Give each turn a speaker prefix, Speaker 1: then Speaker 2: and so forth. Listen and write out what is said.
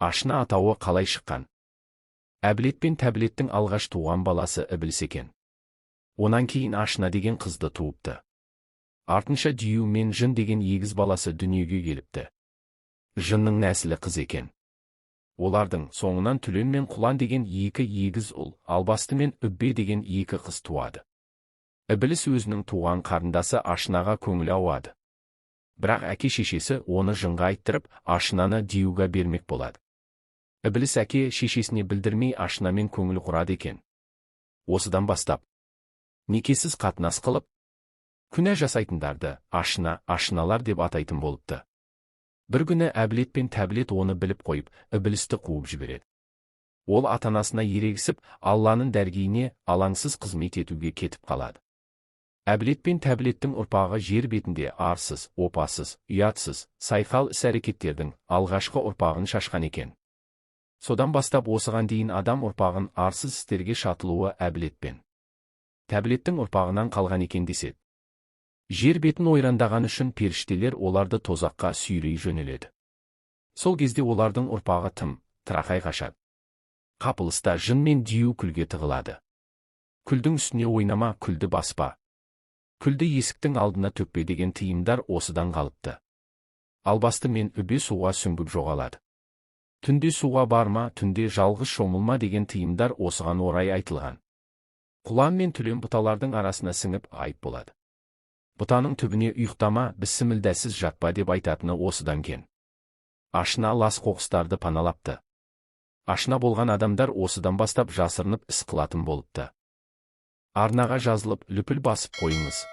Speaker 1: Ашына атауы қалай шыққан? Әбілет пен Тәбілеттің алғаш туған баласы Ібіліс екен. Онан кейін Ашына деген қызды туыпты. Артынша Дию мен Жын деген егіз баласы дүниеге келіпті. Жынның нәсілі қыз екен. Олардың соңынан Түлен мен Құлан деген екі егіз ұл, Албасты мен Үббе деген екі қыз туады. Ібіліс өзінің туған қарындасы Ашынаға көңіл ауады. Бірақ әке-шешесі оны Жынға айттырып, Ашынаны Диюға бермек болады. Ібіліс әке-шешесіне білдірмей Ашынамен көңіл құрады екен. Осыдан бастап некесіз қатынас қылып, күнә жасайтындарды Ашына, Ашыналар деп атайтын болыпты. Бір күні Әбілет пен Тәбілет оны біліп қойып, Ібілісті қуып жібереді. Ол ата-анасына ерегісіп, Алланың дәргейіне алаңсыз қызмет етуге кетіп қалады. Әбілет пен Тәбілеттің ұрпағы жер бетінде арсыз, опасыз, ұятсыз, сайқал іс-әрекеттердің алғашқы ұрпағын шашқан екен. Содан бастап осыған дейін адам ұрпағын арсыз істерге шатылуы Әбілет пен Тәбілеттің ұрпағынан қалған екен деседі. Жер бетін ойрандаған үшін періштелер оларды тозаққа сүйрей жөнеледі. Сол кезде олардың ұрпағы тым, тырақай қашады. Қапылыста Жын мен Дию күлге тығылады. Күлдің үстіне ойнама, күлді баспа. Күлді есіктің алдына төкпе деген тыйымдар осыдан қалыпты. Албасты мен Үббе суға сүңгіп жоғалады. Түнде суға барма, түнде жалғыз шомылма деген тыйымдар осыған орай айтылған. Құлан мен Түлен бұталардың арасына сіңіп айып болады. Бұтаның түбіне ұйықтама, бісмілдәсіз жатпа деп айтатыны осыдан кен. Ашына лас қоқыстарды паналапты. Ашына болған адамдар осыдан бастап жасырынып іс қылатын болыпты. Арнаға жазылып, лүпіл басып қойыңыз.